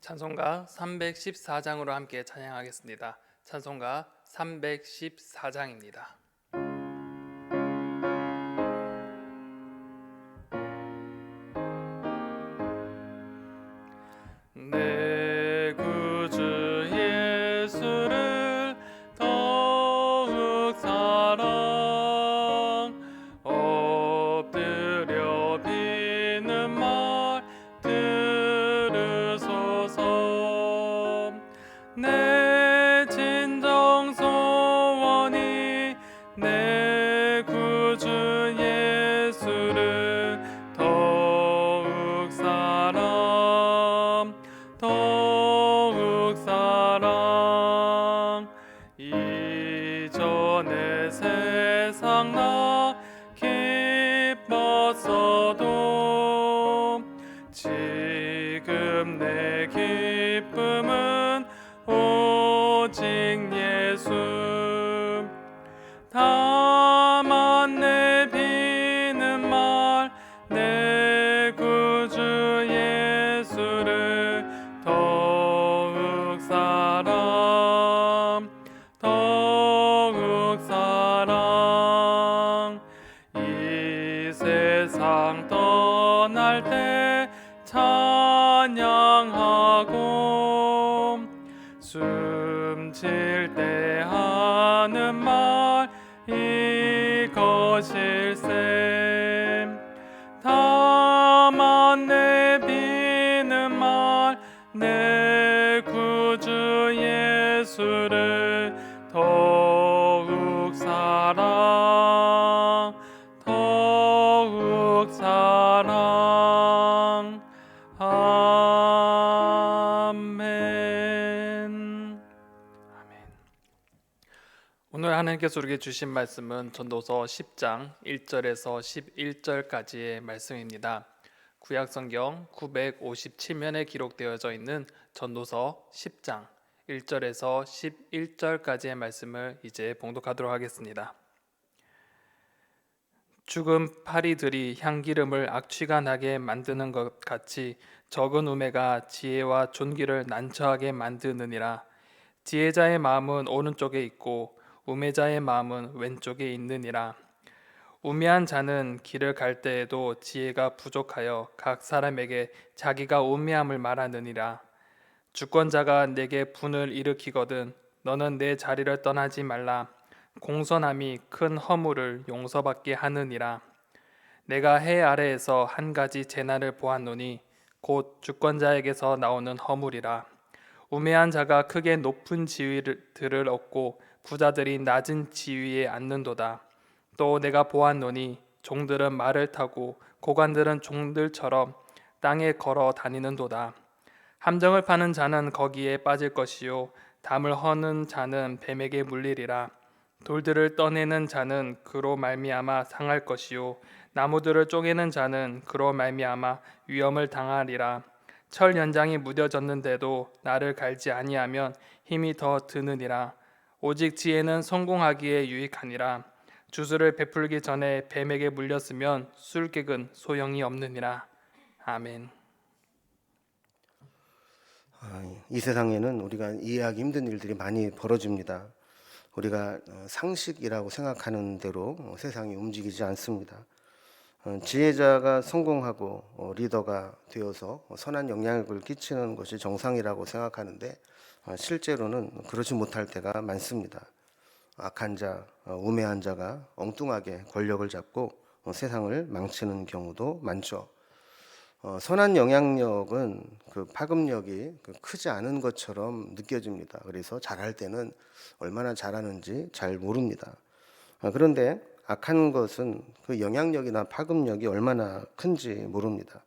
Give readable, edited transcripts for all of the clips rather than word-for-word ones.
찬송가 314장으로 함께 찬양하겠습니다. 찬송가 314장입니다. 내 구주 예수를 더욱 사랑 엎드려 비는 말 들으소서. 내 진정 소원이 내 구주 예수를 더욱 사랑 이전에 세상 나 기뻤어도 지금 내 기쁨은 오직 예수. 다만 내 비는 말 내 구주 예수를 더욱 사랑 이 세상 떠날 때 찬양하고 숨질 때 하는 말 이것일세. 다만 내 비는 말 내 구주 예수를 더욱 사랑 아멘. 오늘 하나님께서 우리에게 주신 말씀은 전도서 10장 1절에서 11절까지의 말씀입니다. 구약성경 957면에 기록되어져 있는 전도서 10장 1절에서 11절까지의 말씀을 이제 봉독하도록 하겠습니다. 죽은 파리들이 향기름을 악취가 나게 만드는 것 같이 적은 우매가 지혜와 존귀를 난처하게 만드느니라. 지혜자의 마음은 오른쪽에 있고 우매자의 마음은 왼쪽에 있느니라. 우매한 자는 길을 갈 때에도 지혜가 부족하여 각 사람에게 자기가 우매함을 말하느니라. 주권자가 내게 분을 일으키거든 너는 내 자리를 떠나지 말라. 공손함이 큰 허물을 용서받게 하느니라. 내가 해 아래에서 한 가지 재난을 보았노니 곧 주권자에게서 나오는 허물이라. 우매한 자가 크게 높은 지위들을 얻고 부자들이 낮은 지위에 앉는도다. 또 내가 보았노니 종들은 말을 타고 고관들은 종들처럼 땅에 걸어 다니는도다. 함정을 파는 자는 거기에 빠질 것이요 담을 허는 자는 뱀에게 물리리라. 돌들을 떠내는 자는 그로 말미암아 상할 것이요 나무들을 쪼개는 자는 그로 말미암아 위험을 당하리라. 철 연장이 무뎌졌는데도 나를 갈지 아니하면 힘이 더 드느니라. 오직 지혜는 성공하기에 유익하니라. 주술을 베풀기 전에 뱀에게 물렸으면 술객은 소용이 없느니라. 아멘. 이 세상에는 우리가 이해하기 힘든 일들이 많이 벌어집니다. 우리가 상식이라고 생각하는 대로 세상이 움직이지 않습니다. 지혜자가 성공하고 리더가 되어서 선한 영향력을 끼치는 것이 정상이라고 생각하는데 실제로는 그렇지 못할 때가 많습니다. 악한 자, 우매한 자가 엉뚱하게 권력을 잡고 세상을 망치는 경우도 많죠. 선한 영향력은 그 파급력이 크지 않은 것처럼 느껴집니다. 그래서 잘할 때는 얼마나 잘하는지 잘 모릅니다. 그런데 악한 것은 그 영향력이나 파급력이 얼마나 큰지 모릅니다.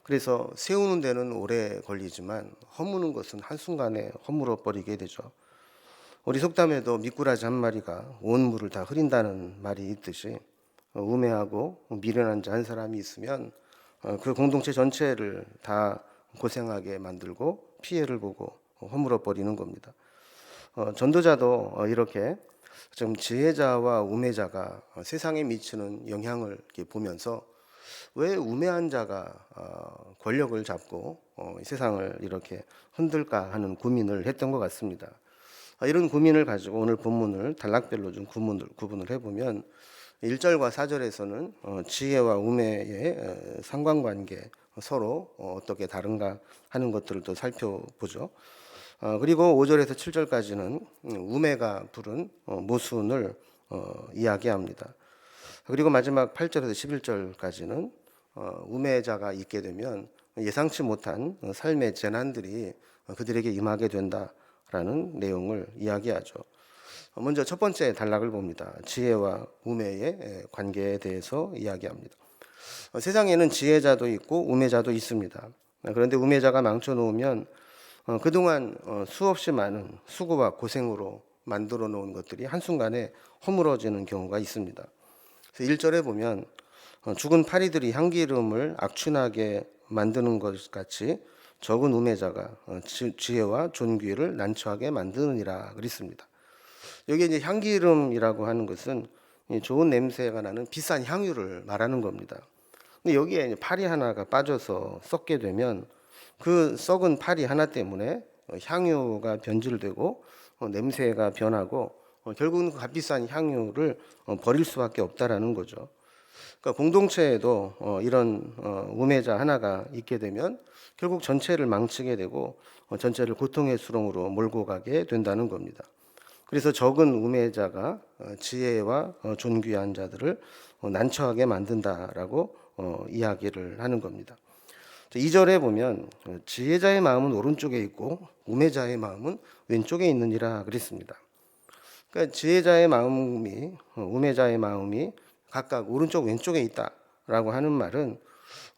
그래서 세우는 데는 오래 걸리지만 허무는 것은 한순간에 허물어 버리게 되죠. 우리 속담에도 미꾸라지 한 마리가 온 물을 다 흐린다는 말이 있듯이 우매하고 미련한 자 한 사람이 있으면 그 공동체 전체를 다 고생하게 만들고 피해를 보고 허물어 버리는 겁니다. 전도자도 이렇게 좀 지혜자와 우매자가 세상에 미치는 영향을 이렇게 보면서 왜 우매한 자가 권력을 잡고 이 세상을 이렇게 흔들까 하는 고민을 했던 것 같습니다. 이런 고민을 가지고 오늘 본문을 단락별로 좀 구분을 해보면 1절과 4절에서는 지혜와 우매의 상관관계, 서로 어떻게 다른가 하는 것들을 또 살펴보죠. 그리고 5절에서 7절까지는 우매가 부른 모순을 이야기합니다. 그리고 마지막 8절에서 11절까지는 우매자가 있게 되면 예상치 못한 삶의 재난들이 그들에게 임하게 된다라는 내용을 이야기하죠. 먼저 첫 번째 단락을 봅니다. 지혜와 우매의 관계에 대해서 이야기합니다. 세상에는 지혜자도 있고 우매자도 있습니다. 그런데 우매자가 망쳐놓으면 그동안 수없이 많은 수고와 고생으로 만들어 놓은 것들이 한순간에 허물어지는 경우가 있습니다. 그래서 1절에 보면 죽은 파리들이 향기름을 악취나게 만드는 것 같이 적은 우매자가 지혜와 존귀를 난처하게 만드느니라 그랬습니다. 여기 이제 향기름이라고 하는 것은 좋은 냄새가 나는 비싼 향유를 말하는 겁니다. 근데 여기에 파리 하나가 빠져서 썩게 되면 그 썩은 파리 하나 때문에 향유가 변질되고 냄새가 변하고 결국은 그 값비싼 향유를 버릴 수밖에 없다라는 거죠. 그러니까 공동체에도 이런 우매자 하나가 있게 되면 결국 전체를 망치게 되고 전체를 고통의 수렁으로 몰고 가게 된다는 겁니다. 그래서 적은 우매자가 지혜와 존귀한 자들을 난처하게 만든다라고 이야기를 하는 겁니다. 2절에 보면 지혜자의 마음은 오른쪽에 있고 우매자의 마음은 왼쪽에 있느니라 그랬습니다. 그러니까 지혜자의 마음이 우매자의 마음이 각각 오른쪽 왼쪽에 있다라고 하는 말은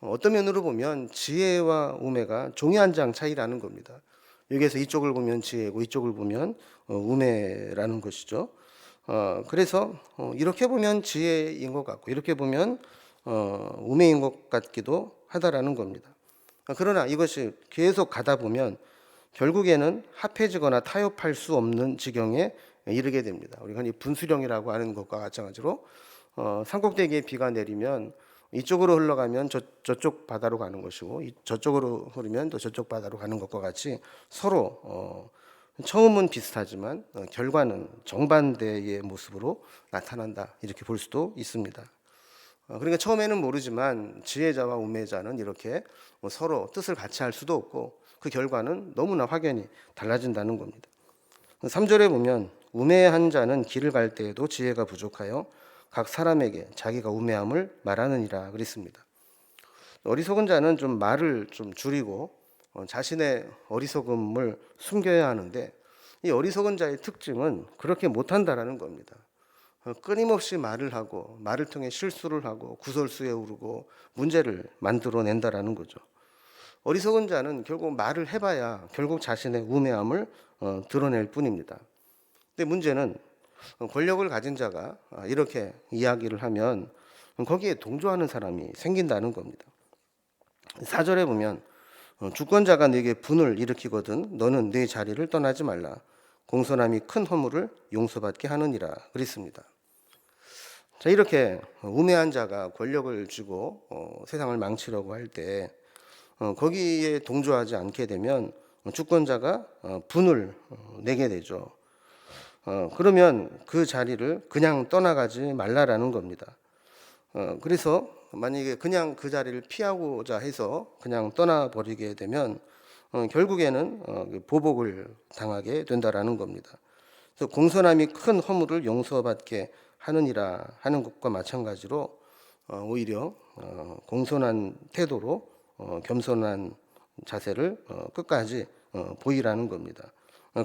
어떤 면으로 보면 지혜와 우매가 종이 한 장 차이라는 겁니다. 여기에서 이쪽을 보면 지혜고 이쪽을 보면 우매라는 것이죠. 그래서 이렇게 보면 지혜인 것 같고 이렇게 보면 우매인 것 같기도 하다라는 겁니다. 그러나 이것이 계속 가다 보면 결국에는 합해지거나 타협할 수 없는 지경에 이르게 됩니다. 우리가 이 분수령이라고 하는 것과 마찬가지로 산꼭대기에 비가 내리면 이쪽으로 흘러가면 저쪽 바다로 가는 것이고 저쪽으로 흐르면 또 저쪽 바다로 가는 것과 같이 서로 처음은 비슷하지만 결과는 정반대의 모습으로 나타난다 이렇게 볼 수도 있습니다. 그러니까 처음에는 모르지만 지혜자와 우매자는 이렇게 서로 뜻을 같이 할 수도 없고 그 결과는 너무나 확연히 달라진다는 겁니다. 3절에 보면 우매한 자는 길을 갈 때에도 지혜가 부족하여 각 사람에게 자기가 우매함을 말하느니라 그랬습니다. 어리석은 자는 좀 말을 좀 줄이고 자신의 어리석음을 숨겨야 하는데 이 어리석은 자의 특징은 그렇게 못한다라는 겁니다. 끊임없이 말을 하고 말을 통해 실수를 하고 구설수에 오르고 문제를 만들어낸다라는 거죠. 어리석은 자는 결국 말을 해봐야 결국 자신의 우매함을 드러낼 뿐입니다. 근데 문제는 권력을 가진 자가 이렇게 이야기를 하면 거기에 동조하는 사람이 생긴다는 겁니다. 4절에 보면 주권자가 네게 분을 일으키거든 너는 네 자리를 떠나지 말라. 공손함이 큰 허물을 용서받게 하느니라 그랬습니다. 자, 이렇게 우매한 자가 권력을 쥐고 세상을 망치려고 할 때 거기에 동조하지 않게 되면 주권자가 분을 내게 되죠. 그러면 그 자리를 그냥 떠나가지 말라라는 겁니다. 그래서 만약에 그냥 그 자리를 피하고자 해서 그냥 떠나버리게 되면 결국에는 보복을 당하게 된다라는 겁니다. 그래서 공손함이 큰 허물을 용서받게 하느니라 하는 것과 마찬가지로 오히려 공손한 태도로 겸손한 자세를 끝까지 보이라는 겁니다.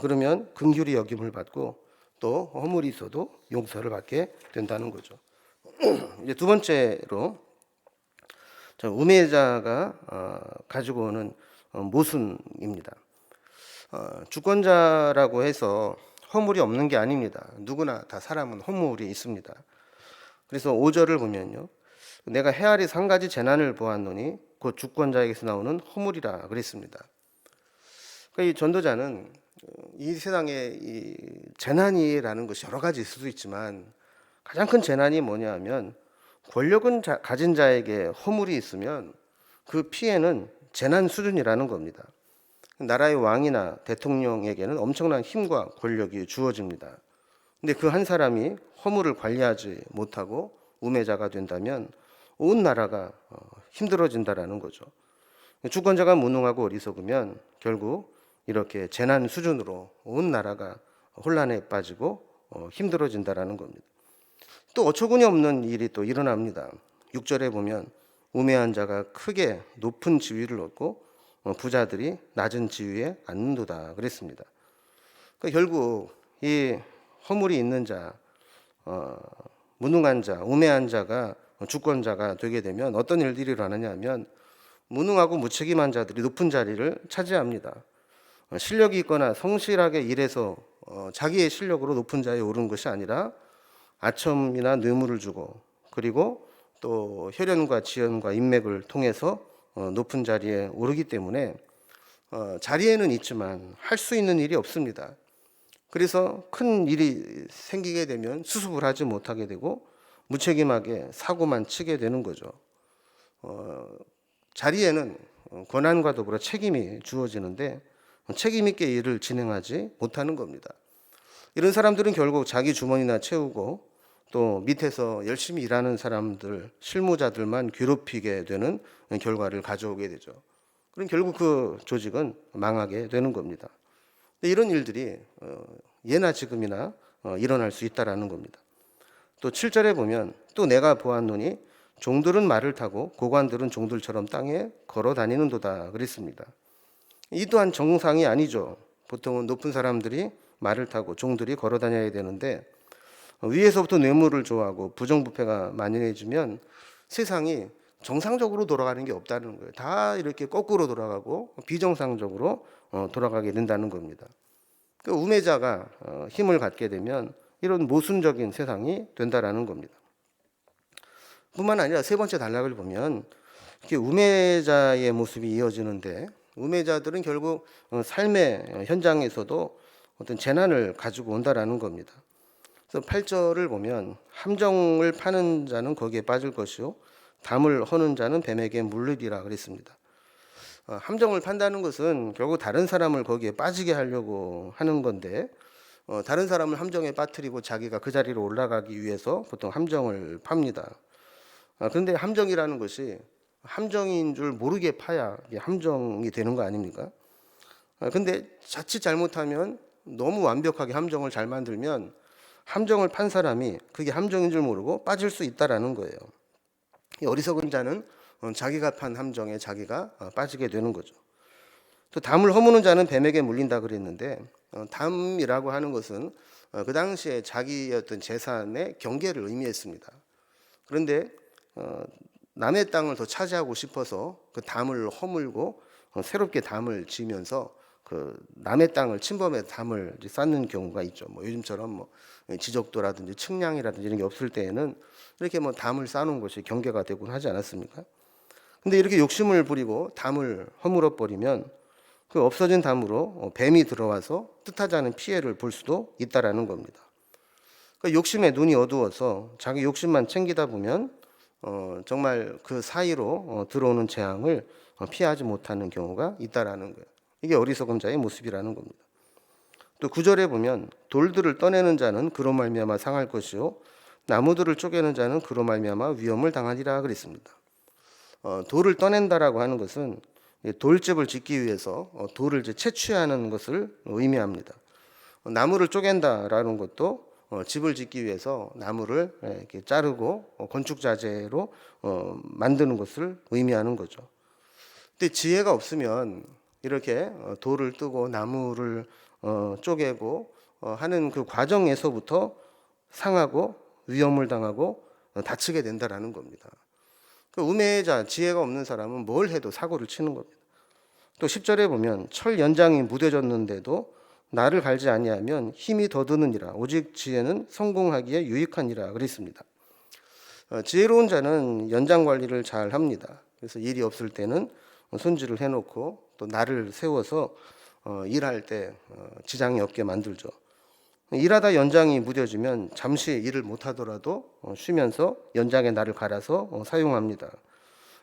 그러면 긍휼히 여김을 받고 또 허물이 있어도 용서를 받게 된다는 거죠. 이제 두 번째로 우매자가 가지고 오는 모순입니다. 주권자라고 해서 허물이 없는 게 아닙니다. 누구나 다 사람은 허물이 있습니다. 그래서 5절을 보면요. 내가 헤아리서 한 가지 재난을 보았노니 곧 주권자에게서 나오는 허물이라 그랬습니다. 그러니까 이 전도자는 이 세상에 이 재난이라는 것이 여러 가지 있을 수 있지만 가장 큰 재난이 뭐냐 하면 권력은 가진 자에게 허물이 있으면 그 피해는 재난 수준이라는 겁니다. 나라의 왕이나 대통령에게는 엄청난 힘과 권력이 주어집니다. 근데 그 한 사람이 허물을 관리하지 못하고 우매자가 된다면 온 나라가 힘들어진다라는 거죠. 주권자가 무능하고 어리석으면 결국 이렇게 재난 수준으로 온 나라가 혼란에 빠지고 힘들어진다라는 겁니다. 또 어처구니 없는 일이 또 일어납니다. 6절에 보면 우매한 자가 크게 높은 지위를 얻고 부자들이 낮은 지위에 앉는도다 그랬습니다. 그러니까 결국 이 허물이 있는 자, 무능한 자, 우매한 자가 주권자가 되게 되면 어떤 일들이 일어나냐 하면 무능하고 무책임한 자들이 높은 자리를 차지합니다. 실력이 있거나 성실하게 일해서 자기의 실력으로 높은 자리에 오른 것이 아니라 아첨이나 뇌물을 주고 그리고 또 혈연과 지연과 인맥을 통해서 높은 자리에 오르기 때문에 자리에는 있지만 할 수 있는 일이 없습니다. 그래서 큰 일이 생기게 되면 수습을 하지 못하게 되고 무책임하게 사고만 치게 되는 거죠. 자리에는 권한과 더불어 책임이 주어지는데 책임 있게 일을 진행하지 못하는 겁니다. 이런 사람들은 결국 자기 주머니나 채우고 또 밑에서 열심히 일하는 사람들, 실무자들만 괴롭히게 되는 결과를 가져오게 되죠. 그럼 결국 그 조직은 망하게 되는 겁니다. 이런 일들이 예나 지금이나 일어날 수 있다라는 겁니다. 또 7절에 보면 또 내가 보았노니 종들은 말을 타고 고관들은 종들처럼 땅에 걸어 다니는도다 그랬습니다. 이 또한 정상이 아니죠. 보통은 높은 사람들이 말을 타고 종들이 걸어 다녀야 되는데 위에서부터 뇌물을 좋아하고 부정부패가 만연해지면 세상이 정상적으로 돌아가는 게 없다는 거예요. 다 이렇게 거꾸로 돌아가고 비정상적으로 돌아가게 된다는 겁니다. 그 우매자가 힘을 갖게 되면 이런 모순적인 세상이 된다라는 겁니다. 뿐만 아니라 세 번째 단락을 보면 이렇게 우매자의 모습이 이어지는데 우매자들은 결국 삶의 현장에서도 어떤 재난을 가지고 온다라는 겁니다. 그래서 8절을 보면 함정을 파는 자는 거기에 빠질 것이요 담을 허는 자는 뱀에게 물리리라 그랬습니다. 함정을 판다는 것은 결국 다른 사람을 거기에 빠지게 하려고 하는 건데 다른 사람을 함정에 빠뜨리고 자기가 그 자리로 올라가기 위해서 보통 함정을 팝니다. 그런데 함정이라는 것이 함정인 줄 모르게 파야 함정이 되는 거 아닙니까? 근데 자칫 잘못하면 너무 완벽하게 함정을 잘 만들면 함정을 판 사람이 그게 함정인 줄 모르고 빠질 수 있다라는 거예요. 이 어리석은 자는 자기가 판 함정에 자기가 빠지게 되는 거죠. 또 담을 허무는 자는 뱀에게 물린다 그랬는데 담이라고 하는 것은 그 당시에 자기의 어떤 재산의 경계를 의미했습니다. 그런데 남의 땅을 더 차지하고 싶어서 그 담을 허물고 새롭게 담을 지으면서 그 남의 땅을 침범해 담을 쌓는 경우가 있죠. 뭐 요즘처럼 뭐 지적도라든지 측량이라든지 이런 게 없을 때에는 이렇게 뭐 담을 쌓는 것이 경계가 되곤 하지 않았습니까? 근데 이렇게 욕심을 부리고 담을 허물어 버리면 그 없어진 담으로 뱀이 들어와서 뜻하지 않은 피해를 볼 수도 있다라는 겁니다. 그러니까 욕심에 눈이 어두워서 자기 욕심만 챙기다 보면 정말 그 사이로 들어오는 재앙을 피하지 못하는 경우가 있다라는 거예요. 이게 어리석은 자의 모습이라는 겁니다. 또 9절에 보면 돌들을 떠내는 자는 그로 말미암아 상할 것이요 나무들을 쪼개는 자는 그로 말미암아 위험을 당하리라 그랬습니다. 돌을 떠낸다라고 하는 것은 돌집을 짓기 위해서 돌을 이제 채취하는 것을 의미합니다. 나무를 쪼갠다라는 것도 집을 짓기 위해서 나무를 이렇게 자르고 건축 자재로 만드는 것을 의미하는 거죠. 근데 지혜가 없으면 이렇게 돌을 뜨고 나무를 쪼개고 하는 그 과정에서부터 상하고 위험을 당하고 다치게 된다라는 겁니다. 그 우매자, 지혜가 없는 사람은 뭘 해도 사고를 치는 겁니다. 또 10절에 보면 철 연장이 무뎌졌는데도 나를 갈지 아니하면 힘이 더 드느니라 오직 지혜는 성공하기에 유익하니라 그랬습니다. 지혜로운 자는 연장 관리를 잘 합니다. 그래서 일이 없을 때는 손질을 해놓고 또 날을 세워서 일할 때 지장이 없게 만들죠. 일하다 연장이 무뎌지면 잠시 일을 못하더라도 쉬면서 연장의 날을 갈아서 사용합니다.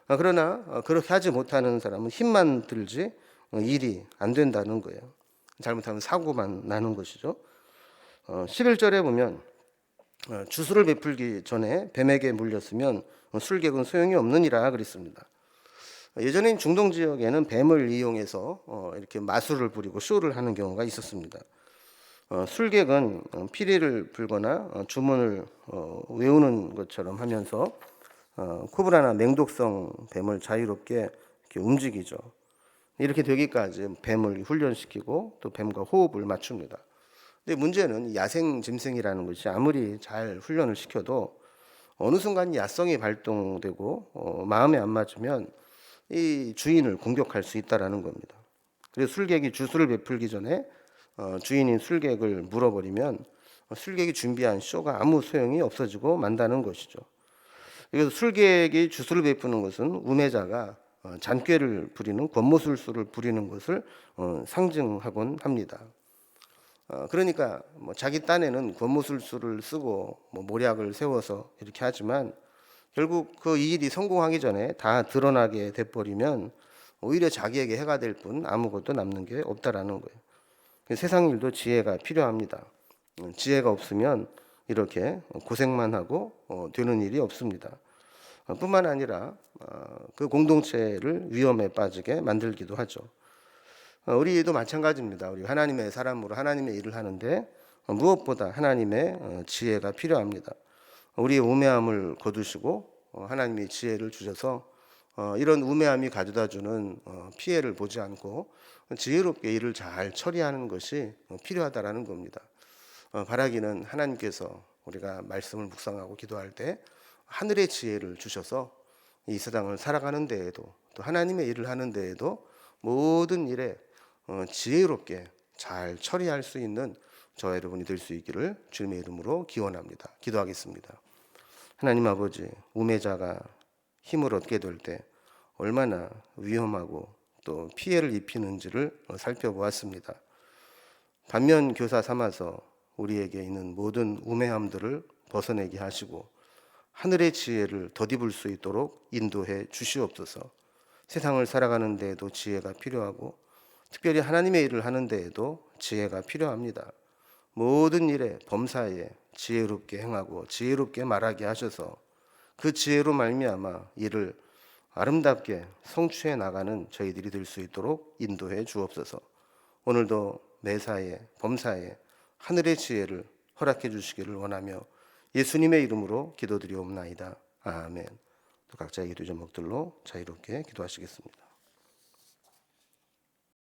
그러나 그렇게 하지 못하는 사람은 힘만 들지 일이 안 된다는 거예요. 잘못하면 사고만 나는 것이죠. 11절에 보면 주술을 베풀기 전에 뱀에게 물렸으면 술객은 소용이 없느니라 그랬습니다. 예전엔 중동 지역에는 뱀을 이용해서 이렇게 마술을 부리고 쇼를 하는 경우가 있었습니다. 술객은 피리를 불거나 주문을 외우는 것처럼 하면서 코브라나 맹독성 뱀을 자유롭게 이렇게 움직이죠. 이렇게 되기까지 뱀을 훈련시키고 또 뱀과 호흡을 맞춥니다. 근데 문제는 야생 짐승이라는 것이 아무리 잘 훈련을 시켜도 어느 순간 야성이 발동되고 마음에 안 맞으면 이 주인을 공격할 수 있다라는 겁니다. 그래서 술객이 주술을 베풀기 전에 주인인 술객을 물어버리면 술객이 준비한 쇼가 아무 소용이 없어지고 만다는 것이죠. 그래서 술객이 주술을 베푸는 것은 우매자가 잔꾀를 부리는 권모술수를 부리는 것을 상징하곤 합니다. 그러니까 뭐 자기 딴에는 권모술수를 쓰고 뭐 모략을 세워서 이렇게 하지만 결국 그 일이 성공하기 전에 다 드러나게 돼버리면 오히려 자기에게 해가 될 뿐 아무것도 남는 게 없다라는 거예요. 세상 일도 지혜가 필요합니다. 지혜가 없으면 이렇게 고생만 하고 되는 일이 없습니다. 뿐만 아니라 그 공동체를 위험에 빠지게 만들기도 하죠. 우리도 마찬가지입니다. 우리 하나님의 사람으로 하나님의 일을 하는데 무엇보다 하나님의 지혜가 필요합니다. 우리의 우매함을 거두시고 하나님이 지혜를 주셔서 이런 우매함이 가져다주는 피해를 보지 않고 지혜롭게 일을 잘 처리하는 것이 필요하다라는 겁니다. 바라기는 하나님께서 우리가 말씀을 묵상하고 기도할 때 하늘의 지혜를 주셔서 이 세상을 살아가는 데에도 또 하나님의 일을 하는 데에도 모든 일에 지혜롭게 잘 처리할 수 있는 저와 여러분이 될 수 있기를 주님의 이름으로 기원합니다. 기도하겠습니다. 하나님 아버지, 우매자가 힘을 얻게 될 때 얼마나 위험하고 또 피해를 입히는지를 살펴보았습니다. 반면 교사 삼아서 우리에게 있는 모든 우매함들을 벗어내게 하시고 하늘의 지혜를 덧입을 수 있도록 인도해 주시옵소서. 세상을 살아가는 데에도 지혜가 필요하고 특별히 하나님의 일을 하는 데에도 지혜가 필요합니다. 모든 일에 범사에 지혜롭게 행하고 지혜롭게 말하게 하셔서 그 지혜로 말미암아 일을 아름답게 성취해 나가는 저희들이 될 수 있도록 인도해 주옵소서. 오늘도 매사에 범사에 하늘의 지혜를 허락해 주시기를 원하며 예수님의 이름으로 기도드리옵나이다. 아멘. 또 각자의 기도 제목들로 자유롭게 기도하시겠습니다.